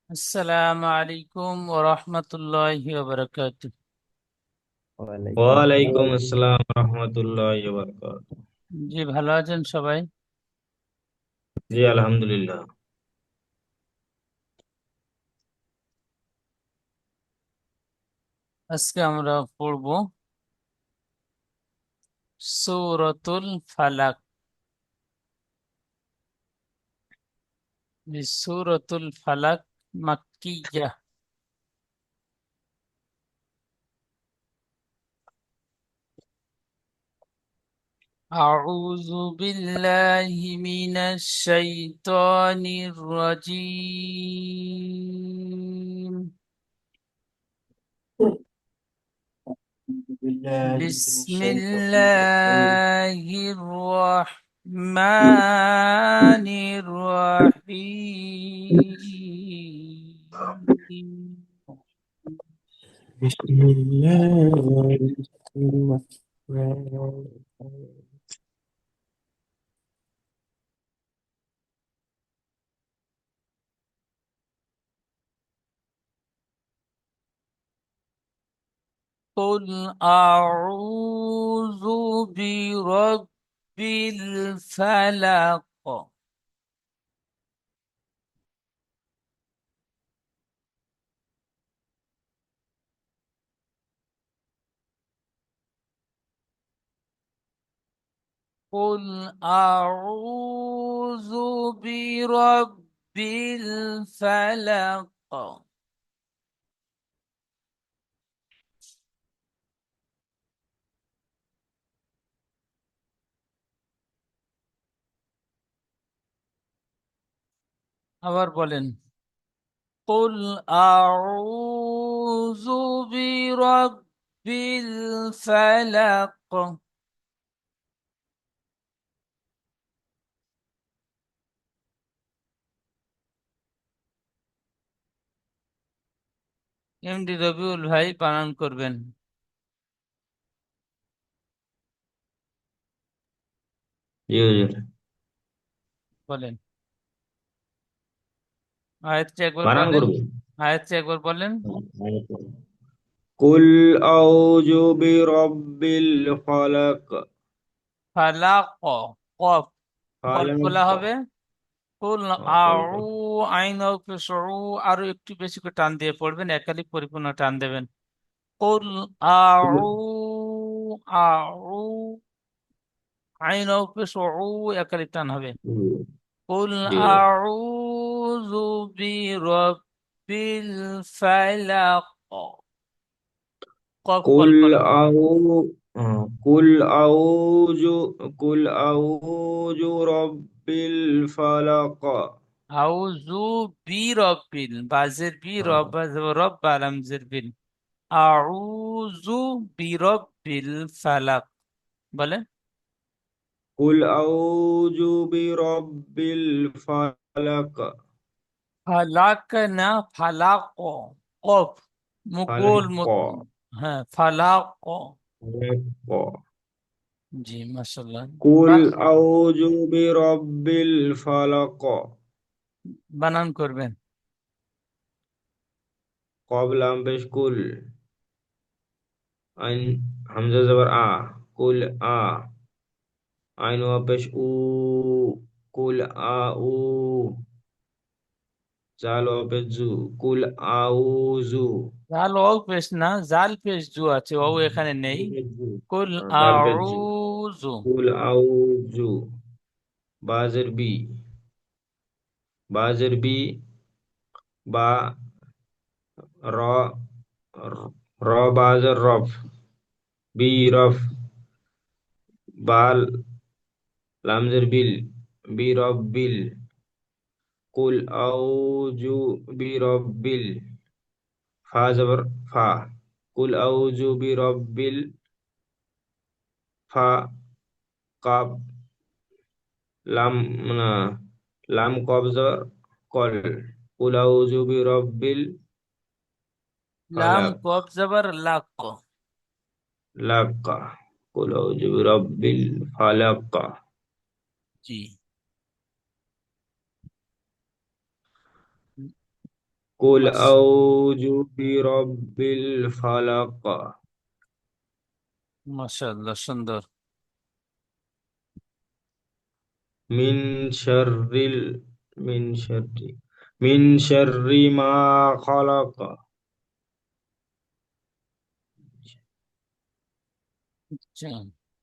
আসসালামু আলাইকুম ওয়া রাহমাতুল্লাহি ওয়া বারাকাতুহু। ওয়ালাইকুম ওয়ালাইকুম আসসালাম। আসসালাম রহমতুল্লাহ বারকাত। জি, ভালো আছেন সবাই? জি আলহামদুলিল্লাহ। আজকে আমরা পড়ব সূরাতুল ফালাক। সূরাতুল ফালাক মাক্কিয়াহ। আউযু বিল্লাহি মিনাশ শাইতানির রাজীম। বিসমিল্লাহির রহমানির রহিম। قل أعوذ برب الفلق. قل أعوذ برب الفلق. আবার বলেন, قل أعوذ برب الفلق. এমডি রবিউল ভাই বানান করবেন, জি হুজুর। বলেন। আয়াতটা একবার বানান বলেন। করবো। আয়াতটা একবার বলেন। কুল আউযু বিরাব্বিল ফালাক। ফালাক, কফ গলফ ফালাক। বলা হবে। কুল আউ, আইন পেশ, আরো একটু বেশি করে টান দিয়ে পড়বেন, একাধিক পরিপূর্ণ টান দেবেন। কুল আউ, আউ, আইন পেশ, একাধিক টান হবে। কুল জি আউযু বিরাব্বিল ফালাক। কফ কুল কলকলা। আউ কুল আউযু কুল আউযু রাব্বিল ফালাক। আউযু বিরাব্বিল, বাজের বি, রব রব বালামজের বিল। আউযু বিরাব্বিল ফালাক বলে। কুল আউযু বিরাব্বিল ফালাক। ফালাক না, ফালাক। কফ মুকুল ফালাক। মুত। হ্যাঁ, ফালাক। ফালাক। জি, মাশাআল্লাহ। কুল বা- আউযু বিরাব্বিল ফালাক। বানান করবেন। কব লাম পেশ কুল। আইন হামজা জবর আ। কুল আ। আইন ওয়া পেশ উ। কুল আ উ। জাল ওয়া পেশ জু। কুল আউযু। জাল ও পেশ না, জাল পেশ জু আছে, ও এখানে নেই। কুল দাল পেশ জু। আউযু। কুল আউযু। বাজের বি। বাজের বি। বা র। র বাজের রফ। বি রফ। বাল লামজের বিল। বি রব বিল। কুল আউযু বিরব্বিল। ফা জবর ফা। কুল আউযু বিরব্বিল। ফা। কাব লাম না। লাম কবজ কল। কুল আউযু বিরব্বিল লাম ফালাক। কফ জবর লাক। লাক। কুল আউযু বিরব্বিল ফালাক। জি। কুল মাস আউযু বিরাব্বিল ফালাক মাশাআল্লাহ, সুন্দর। মিন শাররিল মিন শাররি মিন শাররি মা খালাক আচ্ছা,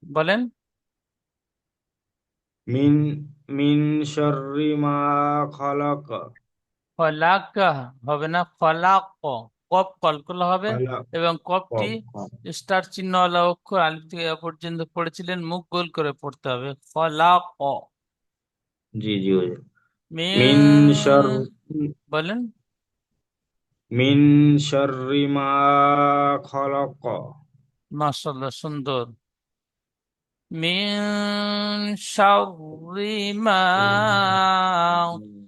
বলেন। মিন মিন শাররি মা খালাক ফলাক হবে না, ফলাক। কফ কলকলা হবে, খালাক এবং কফটি কফ কফ। স্টার চিহ্নওয়ালা অক্ষর আলিফ থেকে ইয়া পর্যন্ত পড়েছিলেন, মুখ গোল করে পড়তে হবে। ফলাক। জি জি হুজুর। মিন শার মিন, বলেন। মিন শাররি মা খালাক মাশাআল্লাহ, সুন্দর। মিন শাররি মা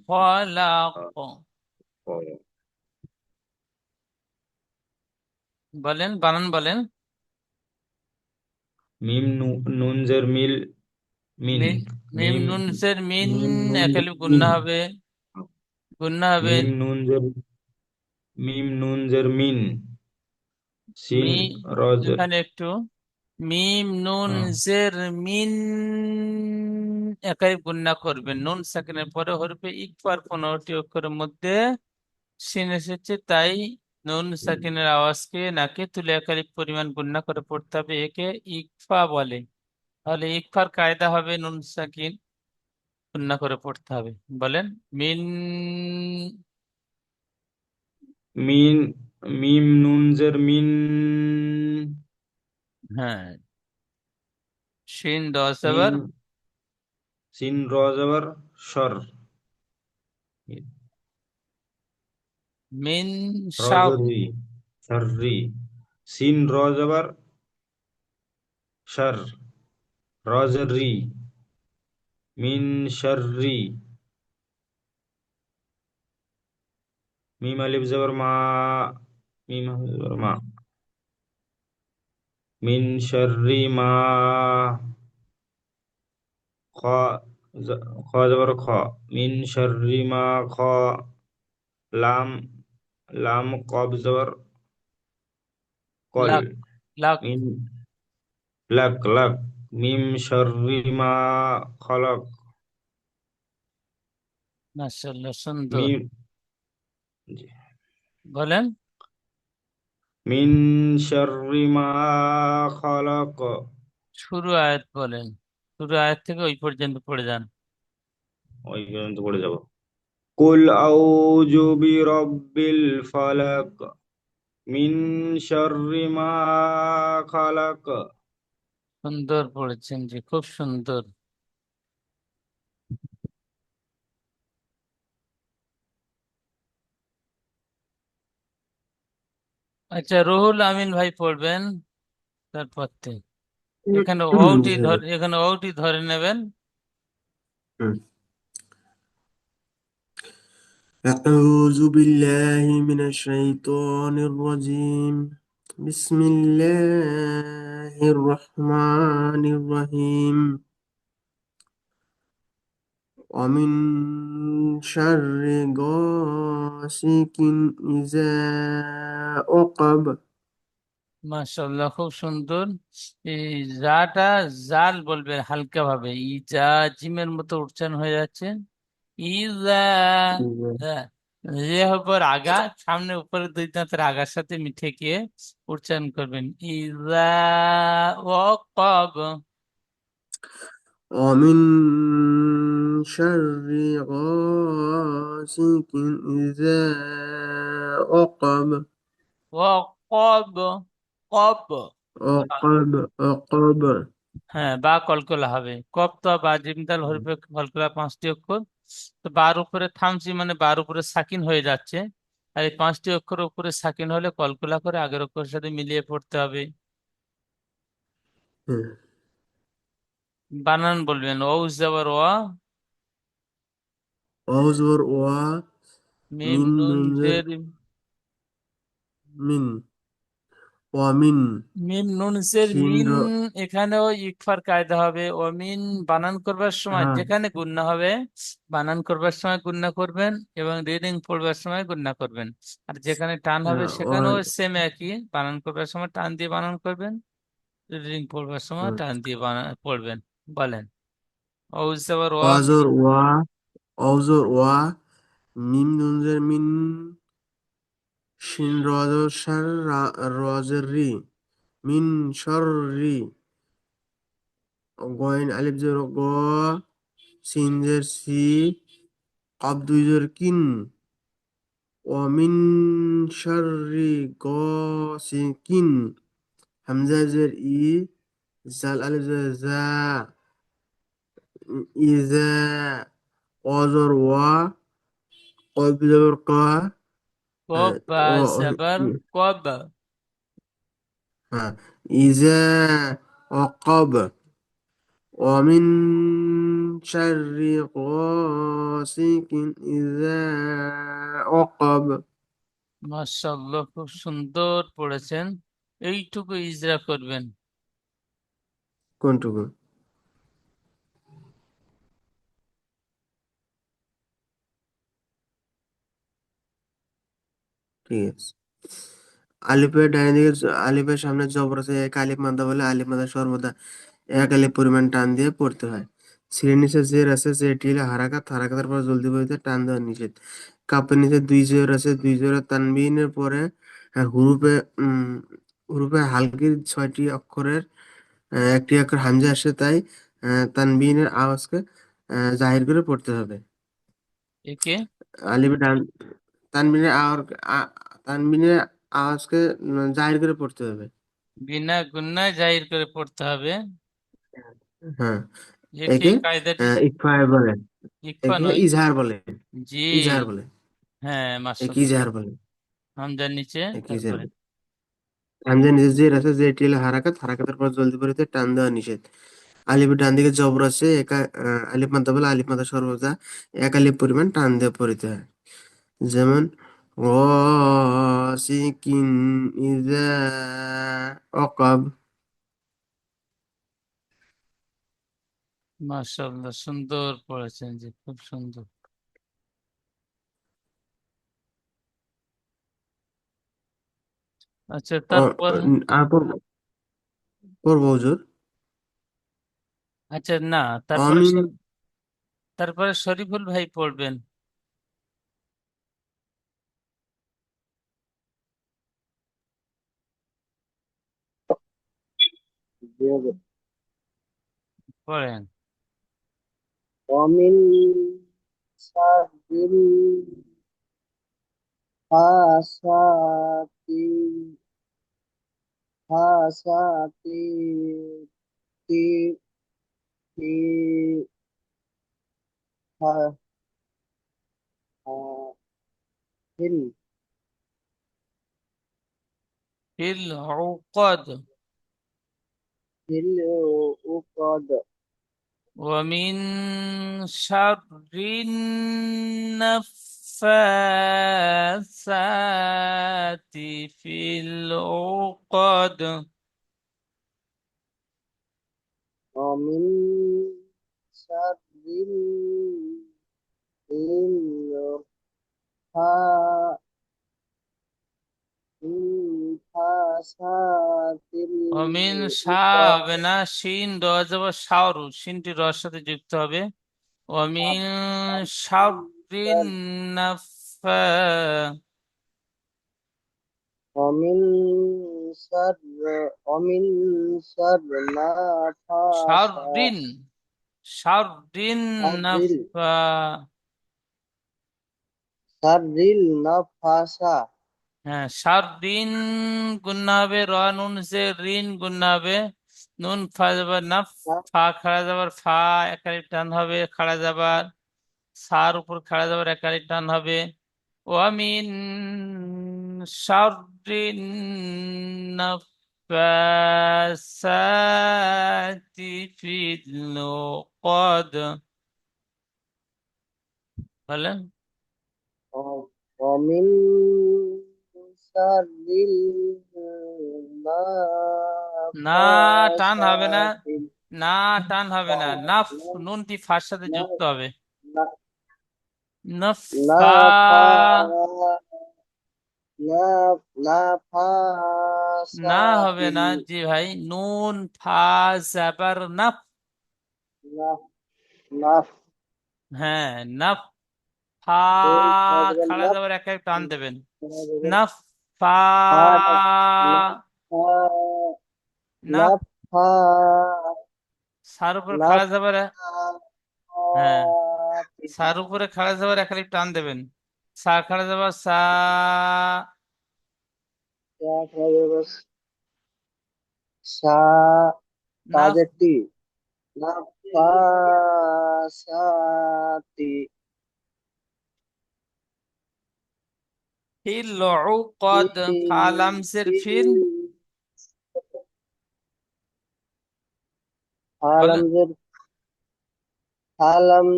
খলাক। বলেন, বানান বলেন। মিম নুন জের মিল মিন মিম, মিম মিম নুন সের মিন, মিম নুন একালি মিন গুন্না হবে, গুন্না হবে। মিম নুন জের মিম নুন জের মিন সিন মি, রজের এখানে একটু মিম নুন জের মিন, একাই গুন্না করবেন। নুন সাকিনের পরে হরফে ইকফার 15টি অক্ষরের মধ্যে সিন এসেছে, তাই নুন সাকিনের আওয়াজকে নাকে তুলে একালিক পরিমাণ গুন্না করে পড়তে হবে, একে ইকফা বলে। তাহলে ইকফার কায়দা হবে নুন সাকিন গুন্না করে পড়তে হবে। বলেন। মিন, মিন মিম নুন জের মিন হ্যাঁ, শিন 10 মিন আবার। সিন রজের সর মিন শাও, রজের রি সর সিন রজের সর রজের রি মিন শর্রি মিম আলিফ জবর মা মিম আলিফ জবর মা মিন শর্রি মা খ খ জবর খ মিন শর্রি মা খ লাম লাম কব জবর কল লাখ, লাখ। মিন লাক লাক মিম শর্রি মা খলক মাশাআল্লাহ, সুন্দর। মিম বলেন। মিন শর্রি মা খলক শুরু আয়াত বলেন, শুরু আয়াত থেকে ওই পর্যন্ত পড়ে যান। ওই পর্যন্ত পড়ে যাব কুল আউযু বিরাব্বিল ফালাক মিন শাররি মা খালাক সুন্দর পড়েছেন জি, খুব সুন্দর। আচ্ছা, রুহুল আমিন ভাই পড়বেন তারপর থেকে। এখানে ওটি জি ধরে, হুজুর। এখানে ওটি ধরে নেবেন। হুম। أعوذ بالله من الشيطان الرجيم. بسم الله الرحمن الرحيم. ومن شر غاسق إذا وقب. মাশাআল্লাহ, খুব সুন্দর। এই জাটা জাল বলবেন হালকা ভাবে, ই যা জিমের মতো উচ্চারণ হয়ে যাচ্ছে। ইজা, إذا যে হবার আগা, সামনে উপরে দুই দাঁতের আগার সাথে মিঠে গিয়ে উচ্চারণ করবেন। ইজা ওয়াকাব। ومن شر غاسق إذا وقب. ওয়াকাব, কব। عقب عقب. হ্যাঁ, বা কলকলা হবে। কব তো বা জিমদাল হরফে কলকলা 5টি অক্ষর। তো বার উপরে থামছি মানে বার উপরে সাকিন হয়ে যাচ্ছে, আর এই 5টি অক্ষর উপরে সাকিন হলে কলকলা করে আগের অক্ষরের সাথে মিলিয়ে পড়তে হবে। বানান বলবেন। ও যাবার ওয়া, أوزر و মিম من নুন ننزر জের من ওয়ামিন মিম নুন জের শিন মিন, এখানেও ইকফার কায়দা হবে। ও মিন বানান করবার সময় হ্যাঁ যেখানে গুণনা হবে, বানান করবার সময় গুণনা করবেন এবং রিডিং পড়বার সময় গুণনা করবেন। আর যেখানে টান হবে সেখানেও সেম একই, বানান করবার সময় টান দিয়ে বানান করবেন, রিডিং পড়বার সময় টান দিয়ে পড়বেন। বলেন। ওয়াজবার ওয়া। অজর ওয়া অজর ওয়া মিম নুনজের মিন শিন রজর শার রজের রি মিন শর রি গয়েন আলিফ জের গ সিন জের সি কব দুই জের কিন ওয়ামিন শাররি গসিকিন হামজা জের ই জাল আলিফ জের জা ইজা অজর ওয়া কব জবর ক কব বা জাবার কব। হ্যাঁ ইজা অকব ومن شر غاسق إذا وقب মাশাআল্লাহ, খুব সুন্দর পড়েছেন। এইটুকু ইজরা করবেন। কোনটুকু ঠিক আছে আলিফের ডাইনে দিকে আলিফের সামনে জবর আছে এক আলিফ মাদা বলে আলিফ মাদা সর্বদা এক আলিফ পরিমাণ টান দিয়ে পড়তে হয় সিলের নিচে জের আছে জেরটি হলে হারাকাত হারাকাতের পর জলদি বইতে টান দেওয়া নিষেধ কাপের নিচে দুই জের আছে দুই জের তানবিনের পরে হুরুফে হুরুফে হালকির ছয়টি অক্ষরের একটি অক্ষর হামজা আসে তাই তানবিনের আওয়াজকে জাহির করে পড়তে হবে একে আলিফে ডান তানবিনের তানবিনের আওয়াজকে জাহির করে পড়তে হবে বিনা গুন্নায় জাহির করে পড়তে হবে। হ্যাঁ একে একে কায়দাটি ইকফা বলে ইকফা একে নয়। ইজহার বলে জি। ইজহার বলে হ্যাঁ, একে মাশাআল্লাহ। ইজহার বলে হামজার নিচে একে ইজহার তারপরে বলে হামজা নিজে জের আছে জেরটি হলো হারাকাত হারাকাতের পর জলদি পড়িতে টান দেওয়া নিষেধ আলিফের ডান দিকে জবর আছে একা আলিফ মাদ্দা বলে আলিফ মাদ্দা সর্বদা এক আলিফ পরিমাণ টান দিয়ে পড়িতে হয় যেমন ওয়াসিকিন ইযা ওয়াকাব মাশাআল্লাহ, সুন্দর পড়েছেন, জি খুব সুন্দর। আচ্ছা, অ- তারপর। আর পড়বো হুজুর আচ্ছা, না, তারপরে অমিন তারপরে শরীফুল ভাই পড়বেন। পড়েন। ومن شر الحاسد حاسد في في في ফিল উকদ। العقد ومن شر النفاثات في العقد. ومن شر الحاسد অমিন শাহ হবে না, শিন র যাব শাওরু, শিনটি রর সাথে যুক্ত হবে। অমিন শারিন নাফা ومن شر ومن شر শারিন শারিন شر নাফা النفاسة হ্যাঁ, শারিন গুন্না হবে, র নুন সে রিন গুন্না হবে, নুন ফা যাবার নাফ, ফা খাড়া যাবার ফা, একালি টান হবে, খাড়া যাবার সার উপর খাড়া যাবার একালি টান হবে। ওয়ামিন শাররিন নাফাসাতি ফিল উকদ। বলেন। ومن شر না, টান হবে না। والنافاسات না, টান হবে না। নাফ, নুনটি ফার সাথে যুক্ত হবে। নফা। نافا না نافاسات হবে না, জি ভাই। নুন ফা জাবার নাফ। نف نف হ্যাঁ, নাফ। ফা খাড়া نف যাবার এক এক টান দেবেন। নাফ ফা। نفا নাফ। نفا সার উপর খাড়া যাবার نفا হ্যাঁ, সার উপরে খাড়া যাবার এক এক টান দেবেন। সা খাড়া যাবার সা। সা নাফ। তাজেরটি নাফাসাতি ফিল উকদ, ফালামজের ফিল। বলেন। হালামজের হালাম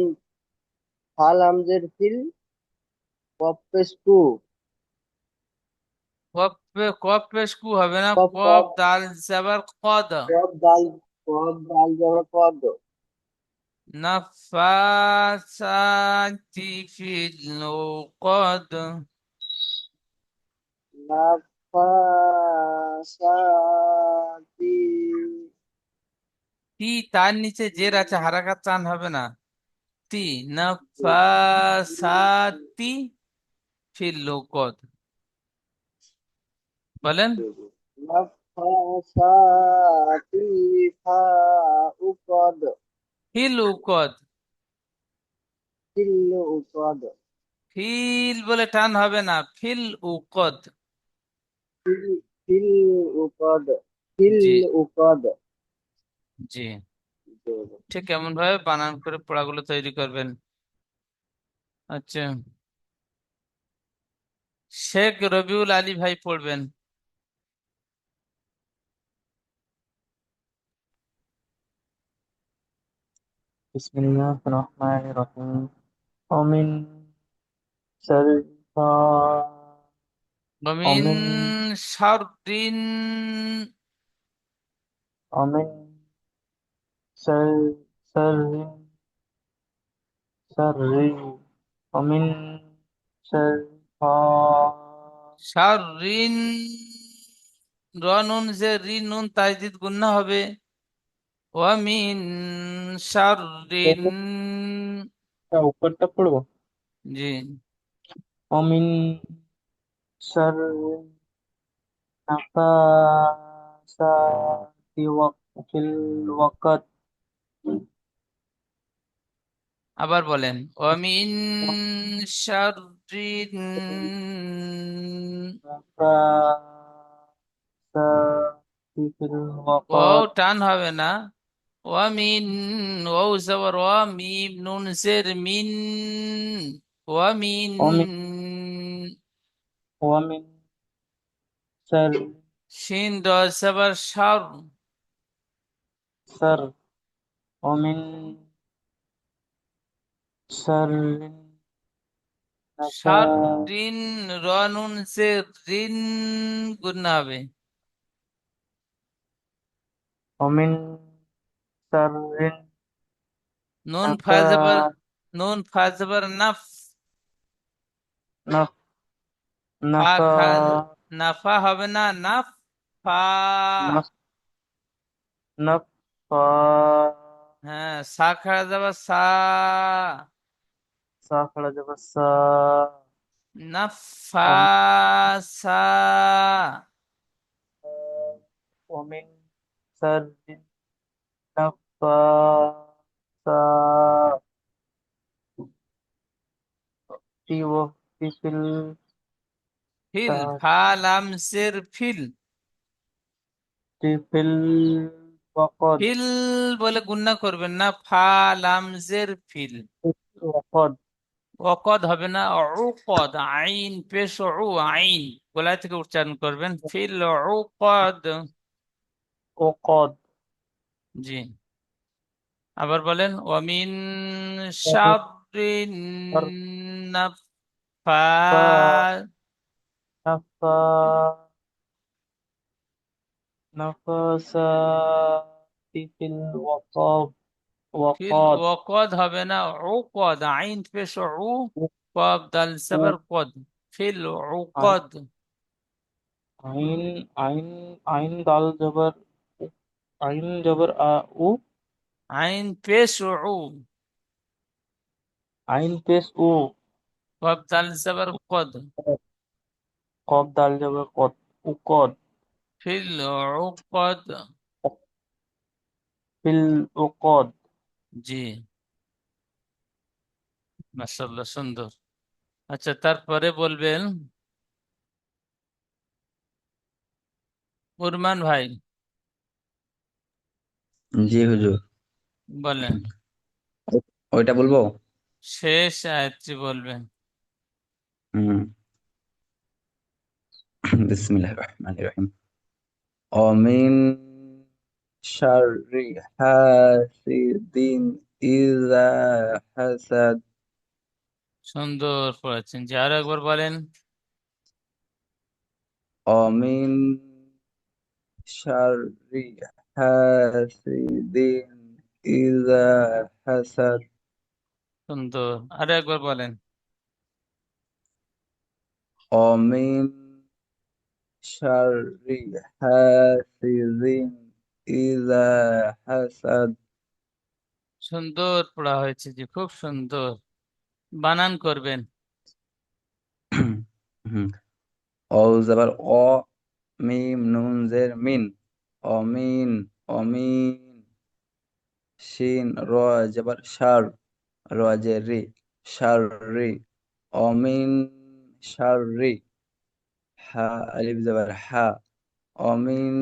হালামজের ফিল কপেস্কু কপ, কপ পেশ কু হবে না। কপ কপ দাল জাবার কদ। কপ দাল কপ দাল জবর কদ নাফাসাতি ফিল উকদ। নাফাসাতি তি, তার নিচে জের আছে, হারাকাত টান হবে না। তি, নাফাসাতি ফিল উকদ। বলেন। নাফাসাতি ফা উকদ ফিল উকদ। ফিল উকদ ফিল বলে টান হবে না, ফিল উকদ। ফিল ফিল উকদ ফিল জি, উকদ জি। ঠিক এমন ভাবে বানান করে পড়াগুলো তৈরি করবেন। আচ্ছা, শেখ রবিউল আলী ভাই পড়বেন। بسم الله الرحمن الرحيم ومن شر ومن ومن شر. ومن شر شر شر ومن شر শাররিন, র নুন যে রি নুন তাজদিদ গুন্না হবে। ওয়ামিন শাররিন। ऊपर पढ़ो জি। ومن شر نفاثات في الوقت আবার বলেন। ওয়ামিন শাররিন। نفاثات في ওয়াও الوقت টান হবে না। ওয়ামিন, ওয়াও জবর ওয়া, মিম নুন জের মিন। ওয়ামিন। ومن ومن شر শিন দ জবর শার। شر ومن شر نفاثات শাররিন, র নুন জের রিন গুন্না হবে। ومن شر নুন ফা জবর, نفا নুন ফা জবর নাফ। نف ফা نفا খা, নাফা হবে না, নাফ ফা। نف نفا হ্যাঁ, সা খাড়া যাবে সা। صاخرة جبسا নাফা ومن সা। ومن شر نفاثات في ফিল, ফা লাম জের ফিল। في الوقت ফিল বলে গুন্না করবেন না, ফা লাম জের ফিল। وقد ওকদ হবে না, উকদ। আইন পেশ উ, আইন গলায় থেকে উচ্চারণ করবেন। ফিল উকদ। وقد জি। আবার বলেন। ওয়ামিন ومن শাররিন شر নাফা। نفاثات নাফাসাতি ফিল ফিল ওয়াকাদ ওয়াকদ হবে না, উকদ, আইন পেশ উ, কফ দাল উ জবর কদ, ফিল আইন উকদ, আইন আইন আইন দাল জবর উ, আইন জবর উ, আইন পেশ উ, আইন পেশ উ, কফ দাল জবর কদ, কফ দাল জবর কদ, উকদ, ফিল উকদ। ফিল উকদ। জি, মাশাআল্লাহ, সুন্দর। আচ্ছা, তারপরে বলবেন উরমান ভাই, জি হুজুর। বলেন, ওইটা বলবো। শেষ আয়াতটি বলবেন। হুম। বিসমিল্লাহির রহমানির রহিম। অমিন শাররি হাসিদিন ইযা হাসাদ। সুন্দর পড়েছেন, যে আরো একবার বলেন। অমিন শাররি হাসিদিন ইযা হাসাদ। সুন্দর, আরো একবার বলেন। অমিন শাররি হাসিদিন ইযা হাসাদ। সুন্দর পড়া হয়েছে, জি, খুব সুন্দর। বানান করবেন। হুম। অ জবর অ, মিম নুন জের মিন, অমিন, অমিন। শিন র জবর শার, র জের রি, শার রি, অমিন শার রি। হা আলিফ জবর হা, অমিন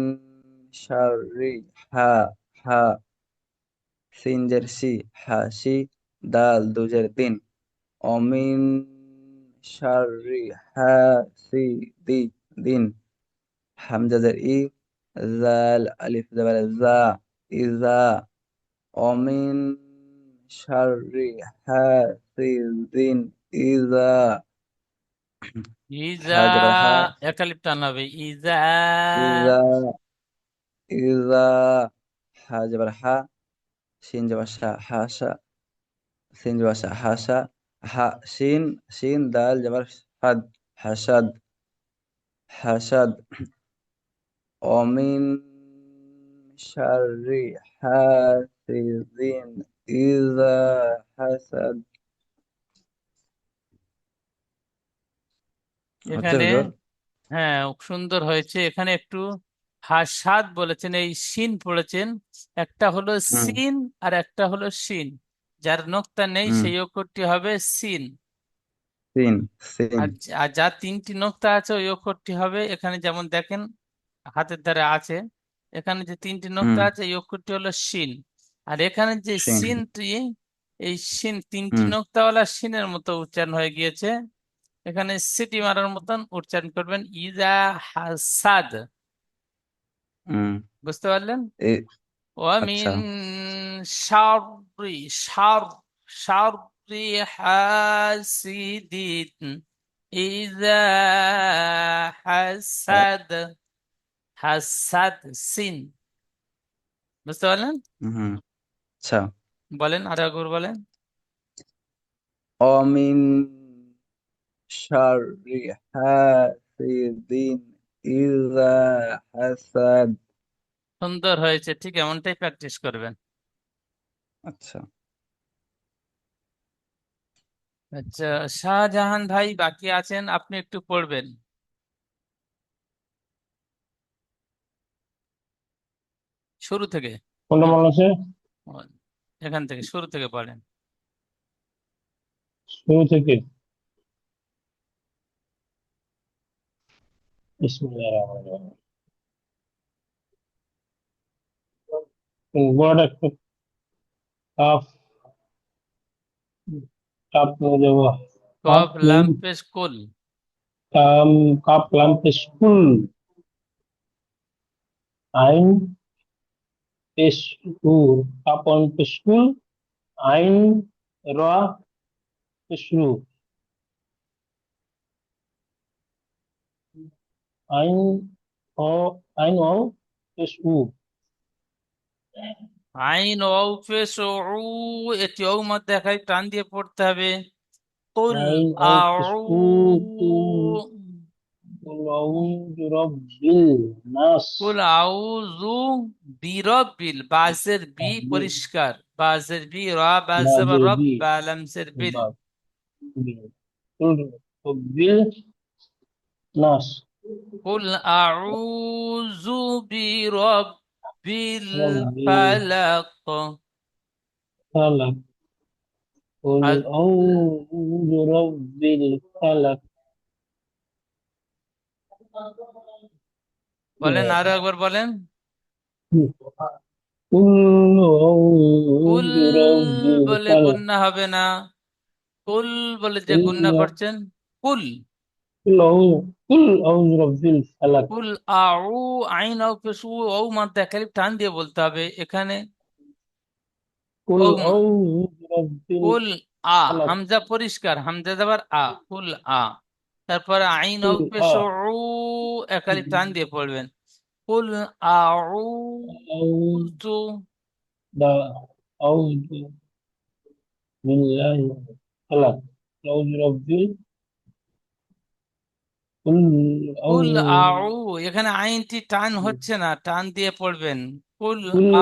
শার রি, হা, হা। সিন জের সি, হা সি, দাল দুজের দিন, অমিন শার রি হা সি দি, দিন। হামজা জের ই, জাল আলিফ জবর জা, ইজা, অমিন শাররি হাসিদিন ইজা। ইজা, হা জবর হা, একালিপ টান হবে, ইজা। ইজা, ইজা। হা জবর হা, শিন জবর শা, হাসা, শিন জবর শা, হাসা, হা শিন, শিন দাল জবর হাদ, হাসাদ, হাসাদ। অমিন শাররি হাসিদিন ইজা হাসাদ। হচ্ছে এখানে, হুজুর? হ্যাঁ, সুন্দর হয়েছে। এখানে একটু হাসাদ বলেছেন, এই সিন পড়েছেন। একটা হলো হুম, সিন আর একটা হলো শিন। যার নোক্তা নেই হুম। সেই অক্ষরটি হবে সিন। Scene, scene. আর যার তিনটি নোক্তা আছে ওই অক্ষরটি হবে, এখানে যেমন দেখেন হাতের ধারে আছে, এখানে যে তিনটি নোক্তা হুম। আছে এই অক্ষরটি হলো শিন। আর এখানে যে শিন। সিনটি, এই সিন তিনটি হুম, নোক্তাওয়ালা সিনের মতো উচ্চারণ হয়ে গিয়েছে। এখানে সিটি মারার মতন উচ্চারণ করবেন, ইজা হাসাদ। হুম। বুঝতে পারলেন? এই আচ্ছা। ওয়ামিন শাররি, শাররি হাসিদিন ইজা হাসাদ, হাসাদ সিন। বুঝতে পারলেন? হুম। আচ্ছা। বলেন, আর একবার বলেন। অমিন শাররি হাসিদিন ইজা হাসাদ। সুন্দর হয়েছে, ঠিক এমনটাই প্র্যাকটিস করবেন। আচ্ছা। আচ্ছা, শাহজাহান ভাই বাকি আছেন, আপনি একটু পড়বেন শুরু থেকে। কোনটা মনে আছে? এখান থেকে শুরু থেকে পড়েন। শুরু থেকে। বিসমিল্লাহির রহমানির রহিম। বড় একটা কাফ, কাপ নিয়ে যাবো। কাপ কফ লাম পেশ কুল, কাম, কাপ লাম পেশ কুল, আইন পেশ কু, কাপ লাম পেশ কুল, আইন রা পেশ রু, আইন ও, আইন ও পেশ উ। আইন ওয়াও পেশ উ, এটি ও মধ্যে একাই টান দিয়ে পড়তে হবে। কুল আইন ও পেশ আউ উ, কুল আউযু রাব্বিল নাস। কুল আউযু বিরব্বিল, বাজের বি পরিষ্কার, বাজের বি, রা বাজের বাজের রব, বি, বা লামজের বিল। বাব, বিল। কুল রাব্বিল নাস। কুল আউযু বিরব্বিল রাব্বিল ফালাক। ফালাক। কুল আর আউযু রাব্বিল ফালাক। বলেন, আরো একবার বলেন। কুল কুল আউযু রাব্বিল বলে ফালাক। গুন্না হবে না, কুল বলে যে গুন্না কুল করছেন। কুল, কুল আউযু রাব্বিল ফালাক। কুল আউ, আইন আও পেশু ও মাত্রা একালিপ টান দিয়ে বলতে হবে এখানে। কুল ও আউযু রাব্বিল কুল আ, ফালাক। হামজা পরিষ্কার, হামজা যাবার আ, কুল আ। তারপরে আইন ও কুল আ পেশু একালিপ টান দিয়ে পড়বেন। কুল আউ আউযু দা আউযু বিল্লাহি ফালাক। আউযু রাব্বিল কুল কুল আউযু আউ, এখানে আইনটি টান হচ্ছে না, টান দিয়ে পড়বেন। কুল কুল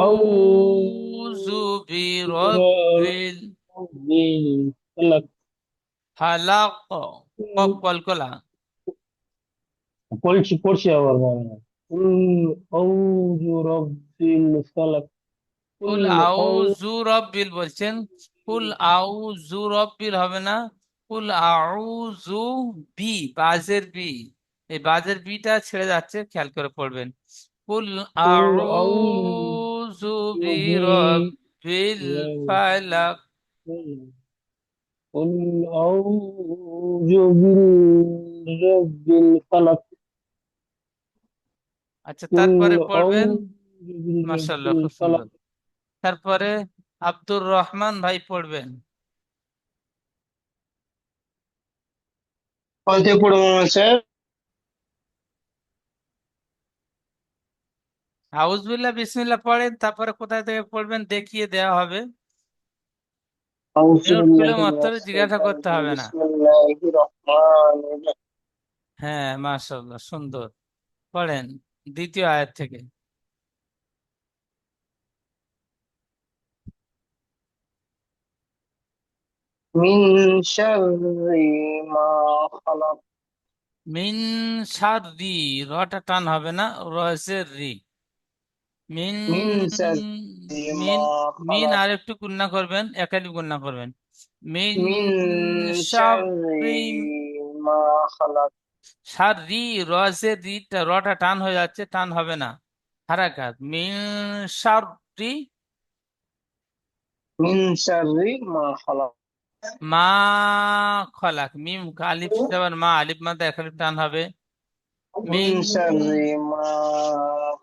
আউযু বিরব্বিল রাব্বিল ফালাক। ফালাক। কফ কলকলা। পড়ছি আবার বাংলা। কুল আউযু রাব্বিল ফালাক। কুল কুল আউযু আউযু রব্বিল বলছেন, কুল আউযু রব্বিল হবে না, কুল আউযু বি, বাজের বি, এই বাজের বিটা ছেড়ে যাচ্ছে, খেয়াল করে পড়বেন। কুল কুল আউযু আউযু বিরব্বিল ফালাক। قل أعوذ برب الفلق. আচ্ছা, قل তারপরে পড়বেন। أعوذ برب মাশাআল্লাহ, খুব الفلق. সুন্দর। তারপরে আব্দুর রহমান ভাই পড়বেন। কয়তে পড়বো স্যার? আউযুবিল্লাহ বিসমিল্লাহ পড়েন, তারপরে কোথায় থেকে পড়বেন দেখিয়ে দেওয়া হবে। أعوذ মিউট খুলে بالله من মাত্র জিজ্ঞাসা الشيطان করতে الرجيم. হবে না। بسم الله الرحمن الرحيم. হ্যাঁ, মাশাআল্লাহ, সুন্দর। পড়েন দ্বিতীয় আয়াত থেকে। من شر ما خلق. মিন শাররি, রটা টান হবে না, রসের রি। মিন, من شر মিন, ما মিন خلق. আর একটু গুণনা করবেন, একালি গুণনা করবেন। মিন من شر শাররি, ما خلق. শাররি, রসের রিটা, রটা টান হয়ে যাচ্ছে, টান হবে না, হারাকাত। মিন শাররি من شر ما خلق. মা খলাক, মিম আলিফ যাবার মা, আলিফ মাদা একালিফ টান হবে। من মিন, شر ما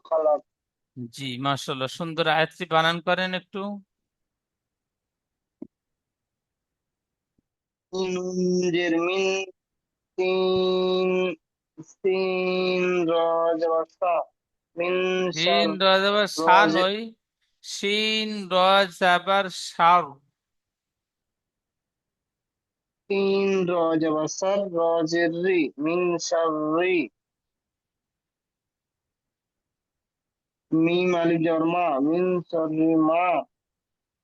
خلق. জি মাশাআল্লাহ, সুন্দর। আয়াতটি বানান করেন একটু। منذر من سين سين راج وصا من সিন شر র যাবার সা راج নয়, সিন র যাবার সার। سين راج وصا راج الري من شر ميم ألف جر ما من شر ما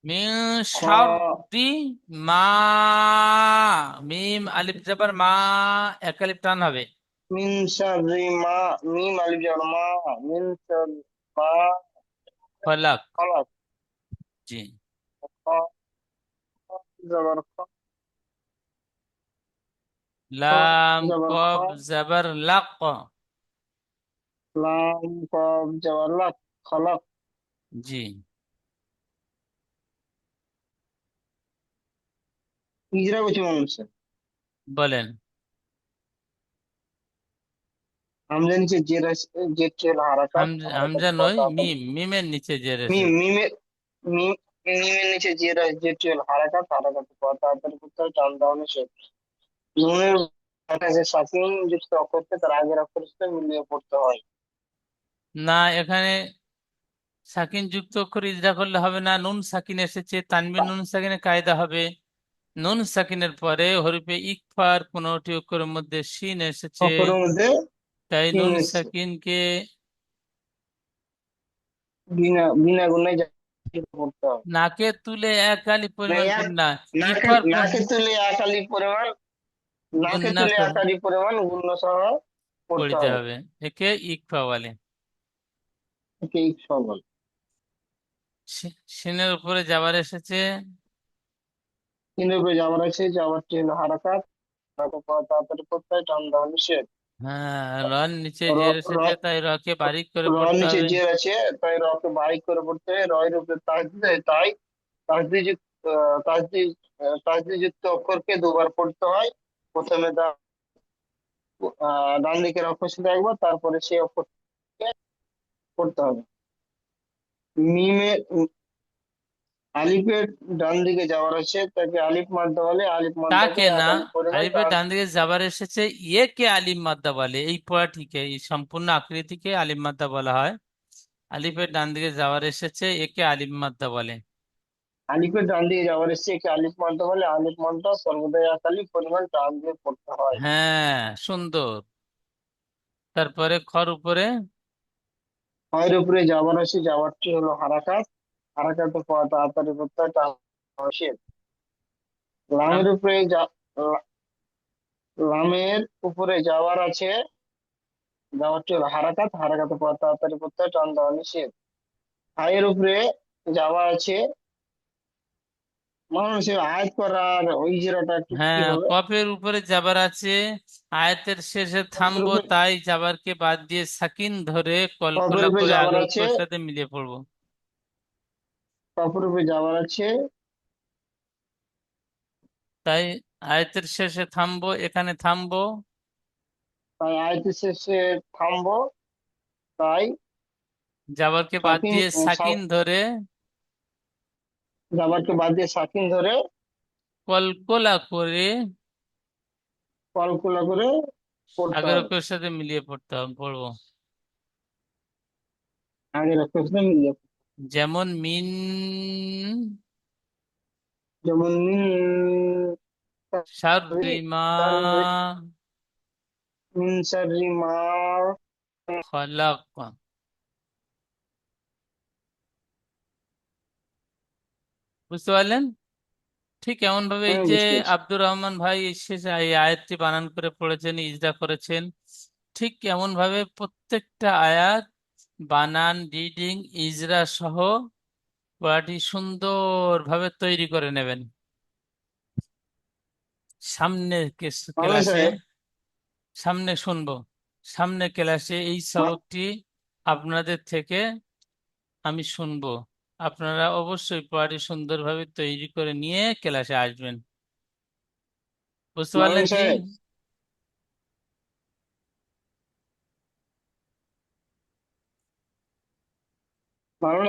মিন خا শাররি মা, মিম আলিফ যাবার মা, এক আলিফ টান হবে। من شر ما ميم ألف جر ما من شر ما ফলাক, خلق. জি। خا زبر خا خا লাম زبر কব خا যাবার লাক, لام قاف جبر لك خلق. জি। হিজরা করছি মনে হচ্ছে। বলেন। হামজা নিচে জের টেল হারাকাত হারাকাত হামজা নয়, কথা মিম, মিমের নিচে জের মিম এসেছে। মিমের মিম মিমের নিচে জের টেল হারাকাত হারাকাত কথা তাড়াতাড়ি করতে হয় টান ডাউনে শেষ। নুনের যে সাকিন যুক্ত অক্ষরকে তার আগের অক্ষরের সাথে মিলিয়ে পড়তে হয়। না, এখানে সাকিন যুক্ত অক্ষর ইজরা করলে হবে না, নুন সাকিন এসেছে, তানবির নুন সাকিনের কায়দা হবে নুন সাকিনের পরে হরফে ইকফার 15টি অক্ষরের মধ্যে শিন এসেছে, অক্ষরের মধ্যে তাই তিন নুন এসছে, সাকিনকে বিনা বিনা গুণে পড়তে হবে। নাকে তুলে এক আলিফ না পরিমাণ এক গুণনা, নাকে ইকফার নাকে তুলে এক আলিফ পরিমাণ, নাকে গুণনা তুলে এক আলিফ পরিমাণ গুণ সহ পড়তে পড়িতে হবে। হবে, একে ইকফা বলে। একে ইকফা বলে। শিনের উপরে যাবার এসেছে, তিন রূপে যাবার আছে, যাবারটি হলো হারাকাত, তাড়াতাড়ি পড়তে হয়, টান দেওয়া নিষেধ। হ্যাঁ, রন নিচে র জের র এসেছে, তাই রকে বারিক করে র পড়তে নিচে হবে। জের আছে, তাই রকে বারিক করে পড়তে হয়। রয়ের উপরে তাসদিদ হয়, তাই তাসদিদযুক্ত তাসদিদ তাসদিদযুক্ত অক্ষরকে দুবার পড়তে হয়। প্রথমে ডান দিকের অক্ষর সাথে একবার, তারপরে সেই অক্ষরকে পড়তে হবে। মিমের আলিফের ডান দিকে যাওয়ার আছে, তাকে আলিফ মাদ্দা বলে। আলিফ মাদ্দাকে তাকে এক না, আলিফ পরিমাণ আলিফের টান। ডান দিকে যাবার এসেছে, ইয়েকে আলিম মাদ্দা বলে, এই পড়া ঠিক, এই সম্পূর্ণ আকৃতিকে আলিম মাদ্দা বলা হয়। আলিফের ডান দিকে যাওয়ার এসেছে, একে আলিম মাদ্দা বলে। আলিফের ডান দিকে যাওয়ার এসছে, একে আলিফ মাদ্দা বলে। আলিফ মাদ্দা সর্বদাই এক আলিফ পরিমাণ টান দিয়ে পড়তে হয়। হ্যাঁ, সুন্দর। তারপরে খর উপরে, হয় উপরে যাবার আছে, যাবারটি হলো হারাকাত। হারাকাতে পড়া তাড়াতাড়ি পড়তে হয়, টান দেওয়া নিষেধ। লাম, লামের উপরে লামের উপরে যাওয়ার আছে, যাওয়ারটি হলো হারাকাত। হারাকাতে পড়া তাড়াতাড়ি পড়তে হয়, টান দেওয়া নিষেধ। হায়ের উপরে যাওয়া আছে, মানুষের আয়াত করার ওই জিরাটা একটু কি হ্যাঁ, হবে? কফের উপরে যাবার আছে, আয়াতের শেষে কফের থামবো, উপরে তাই যাবারকে বাদ দিয়ে সাকিন ধরে কফের কলকলা উপরে করে যাওয়ার আগের আছে, অক্ষরের সাথে মিলিয়ে পড়বো। কফের উপরে যাওয়ার আছে, তাই আয়াতের শেষে থামবো, এখানে থামবো, তাই আয়াতের শেষে থামবো, তাই যাবারকে বাদ সাকিন দিয়ে সাকিন ধরে জাবারকে বাদ দিয়ে সাকিন ধরে কলকলা করে কলকুলা করে পড়তে আগের হবে। অক্ষরের সাথে মিলিয়ে পড়বো। আগের অক্ষর মিল যাবে। যেমন মিন যেমন শাররিমা মিন শাররি মা। খলাক, বুঝতে পারলেন? ঠিক এমন ভাবে এই আমি যে বুঝতে পেরেছি। আব্দুর রহমান ভাই শেষে এই আয়াতটি বানান করে পড়েছেন, ইজরা করেছেন, ঠিক এমন ভাবে প্রত্যেকটা আয়াত বানান, রিডিং, ইজরা সহ পড়াটি সুন্দরভাবে তৈরি করে নেবেন। সামনে মামুন ক্লাসে, সাহেব, সামনে শুনবো, সামনে ক্লাসে এই মা- সবকটি আপনাদের থেকে আমি শুনবো। আপনারা অবশ্যই পড়াটি সুন্দরভাবে তৈরি করে নিয়ে ক্লাসে আসবেন। বুঝতে মামুন পারলেন কি? সাহেব, মামুন